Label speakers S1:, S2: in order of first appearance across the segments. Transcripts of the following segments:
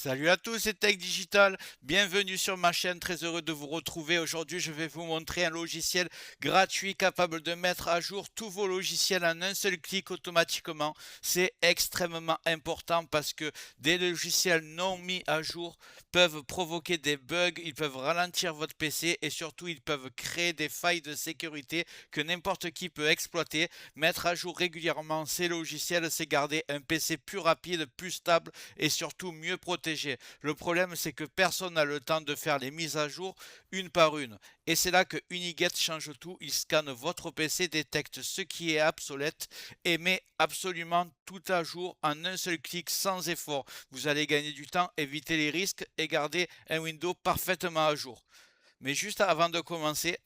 S1: Salut à tous, c'est Tech Digital. Bienvenue sur ma chaîne. Très heureux de vous retrouver. Aujourd'hui, je vais vous montrer un logiciel gratuit capable de mettre à jour tous vos logiciels en un seul clic automatiquement. C'est extrêmement important parce que des logiciels non mis à jour peuvent provoquer des bugs, ils peuvent ralentir votre PC et surtout ils peuvent créer des failles de sécurité que n'importe qui peut exploiter. Mettre à jour régulièrement ces logiciels, c'est garder un PC plus rapide, plus stable et surtout mieux protégé. Le problème, c'est que personne n'a le temps de faire les mises à jour une par une. Et c'est là que Uniget change tout. Il scanne votre PC, détecte ce qui est obsolète et met absolument tout à jour en un seul clic sans effort. Vous allez gagner du temps, éviter les risques et garder un Windows parfaitement à jour. Mais juste avant de commencer,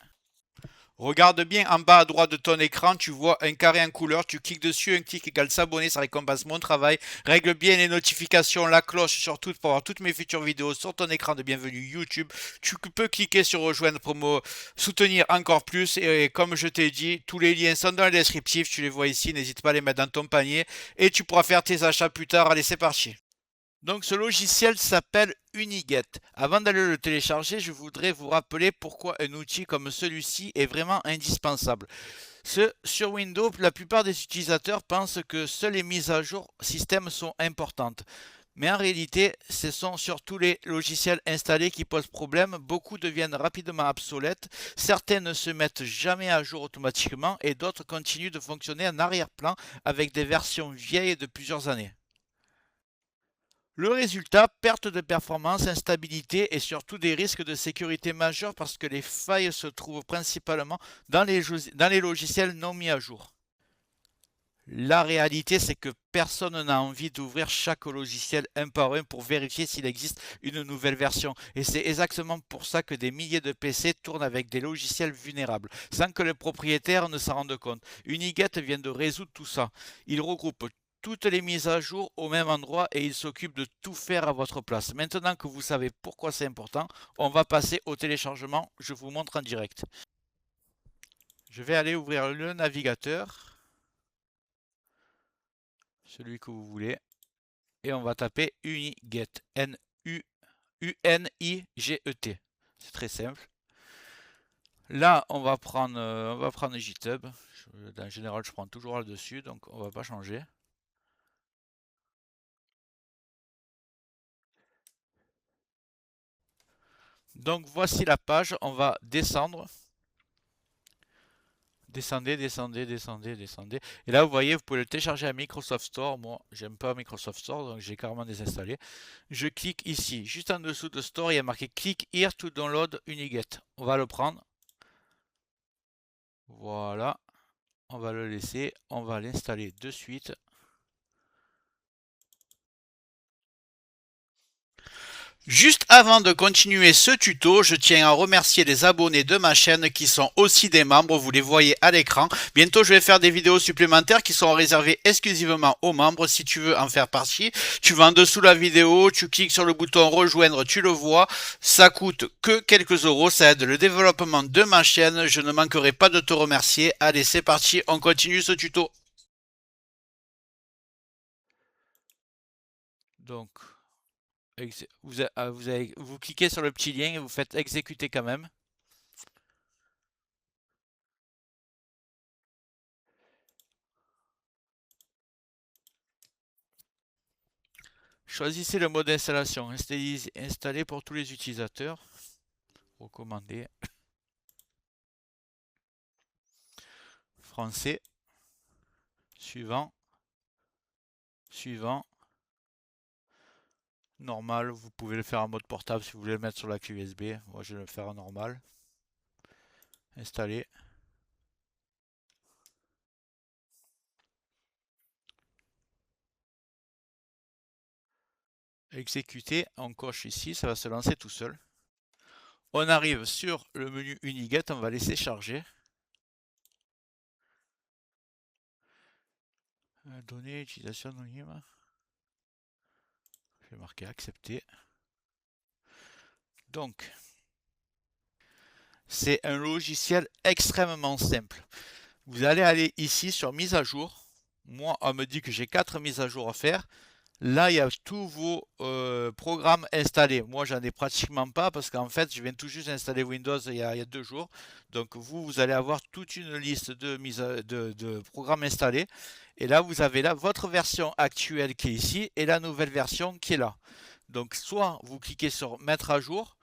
S1: regarde bien en bas à droite de ton écran, tu vois un carré en couleur, tu cliques dessus, un clic égale s'abonner, ça récompense mon travail. Règle bien les notifications, la cloche surtout pour avoir toutes mes futures vidéos sur ton écran de bienvenue YouTube. Tu peux cliquer sur rejoindre pour me soutenir encore plus et comme je t'ai dit, tous les liens sont dans le descriptif, tu les vois ici, n'hésite pas à les mettre dans ton panier et tu pourras faire tes achats plus tard. Allez, c'est parti. Donc ce logiciel s'appelle Uniget. Avant d'aller le télécharger, je voudrais vous rappeler pourquoi un outil comme celui-ci est vraiment indispensable. Sur Windows, la plupart des utilisateurs pensent que seules les mises à jour système sont importantes. Mais en réalité, ce sont surtout les logiciels installés qui posent problème. Beaucoup deviennent rapidement obsolètes. Certains ne se mettent jamais à jour automatiquement et d'autres continuent de fonctionner en arrière-plan avec des versions vieilles de plusieurs années. Le résultat, perte de performance, instabilité et surtout des risques de sécurité majeurs parce que les failles se trouvent principalement dans les logiciels non mis à jour. La réalité, c'est que personne n'a envie d'ouvrir chaque logiciel un par un pour vérifier s'il existe une nouvelle version. Et c'est exactement pour ça que des milliers de PC tournent avec des logiciels vulnérables, sans que le propriétaire ne s'en rende compte. Uniget vient de résoudre tout ça. Il regroupe toutes les mises à jour au même endroit et il s'occupe de tout faire à votre place. Maintenant que vous savez pourquoi c'est important, on va passer au téléchargement. Je vous montre en direct. Je vais aller ouvrir le navigateur, celui que vous voulez. Et on va taper Uniget. Uniget. C'est très simple. Là, on va prendre GitHub. En général, je prends toujours là-dessus, donc on va pas changer. Donc voici la page. On va descendre. Descendez, descendez, descendez, descendez. Et là, vous voyez, vous pouvez le télécharger à Microsoft Store. Moi, j'aime pas Microsoft Store, donc j'ai carrément désinstallé. Je clique ici. Juste en dessous de Store, il y a marqué Click here to download Uniget. On va le prendre. Voilà. On va le laisser, on va l'installer de suite. Juste avant de continuer ce tuto, je tiens à remercier les abonnés de ma chaîne qui sont aussi des membres, vous les voyez à l'écran. Bientôt, je vais faire des vidéos supplémentaires qui sont réservées exclusivement aux membres. Si tu veux en faire partie, tu vas en dessous de la vidéo, tu cliques sur le bouton rejoindre, tu le vois. Ça coûte que quelques euros, ça aide le développement de ma chaîne. Je ne manquerai pas de te remercier. Allez, c'est parti, on continue ce tuto. Donc, vous cliquez sur le petit lien et vous faites exécuter quand même. Choisissez le mode d'installation. Installer pour tous les utilisateurs. Recommandé. Français. Suivant. Suivant. Normal. Vous pouvez le faire en mode portable si vous voulez le mettre sur la clé USB. Moi, je vais le faire en normal. Installer. Exécuter. On coche ici. Ça va se lancer tout seul. On arrive sur le menu Uniget. On va laisser charger. Données, utilisation anonyme. Je vais marquer accepter. Donc, c'est un logiciel extrêmement simple. Vous allez aller ici sur mise à jour. Moi, on me dit que j'ai 4 mises à jour à faire. Là, il y a tous vos programmes installés. Moi, j'en ai pratiquement pas parce qu'en fait, je viens tout juste d'installer Windows il y a 2 jours. Donc, vous allez avoir toute une liste de programmes installés. Et là, vous avez là votre version actuelle qui est ici et la nouvelle version qui est là. Donc, soit vous cliquez sur mettre à jour.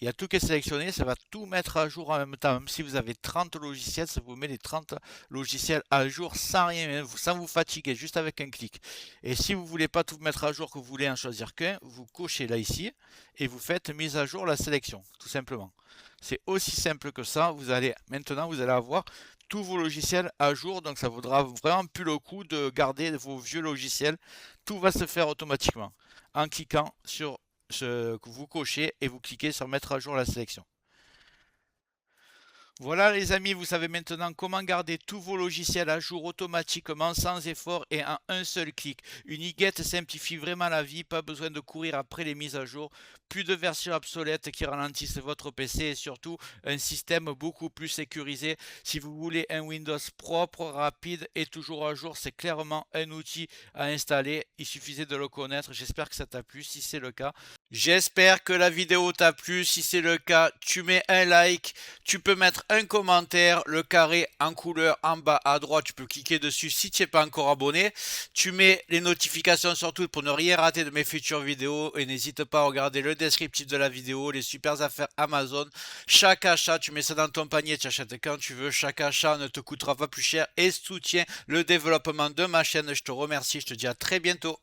S1: Il y a tout qui est sélectionné, ça va tout mettre à jour en même temps. Même si vous avez 30 logiciels, ça vous met les 30 logiciels à jour sans rien, sans vous fatiguer, juste avec un clic. Et si vous ne voulez pas tout mettre à jour, que vous voulez en choisir qu'un, vous cochez là ici et vous faites mise à jour la sélection, tout simplement. C'est aussi simple que ça. Maintenant, vous allez avoir tous vos logiciels à jour, donc ça vaudra vraiment plus le coup de garder vos vieux logiciels. Tout va se faire automatiquement en cliquant sur ce que vous cochez et vous cliquez sur mettre à jour la sélection. Voilà les amis, vous savez maintenant comment garder tous vos logiciels à jour automatiquement sans effort et en un seul clic. Uniguette simplifie vraiment la vie, pas besoin de courir après les mises à jour, plus de versions obsolètes qui ralentissent votre PC et surtout un système beaucoup plus sécurisé. Si vous voulez un Windows propre, rapide et toujours à jour, c'est clairement un outil à installer. Il suffisait de le connaître. J'espère que ça t'a plu. Si c'est le cas, j'espère que la vidéo t'a plu. Si c'est le cas, tu mets un like. Tu peux mettre un commentaire, le carré en couleur en bas à droite, tu peux cliquer dessus si tu n'es pas encore abonné. Tu mets les notifications surtout pour ne rien rater de mes futures vidéos et n'hésite pas à regarder le descriptif de la vidéo, les super affaires Amazon. Chaque achat, tu mets ça dans ton panier, tu achètes quand tu veux. Chaque achat ne te coûtera pas plus cher et soutient le développement de ma chaîne. Je te remercie, je te dis à très bientôt.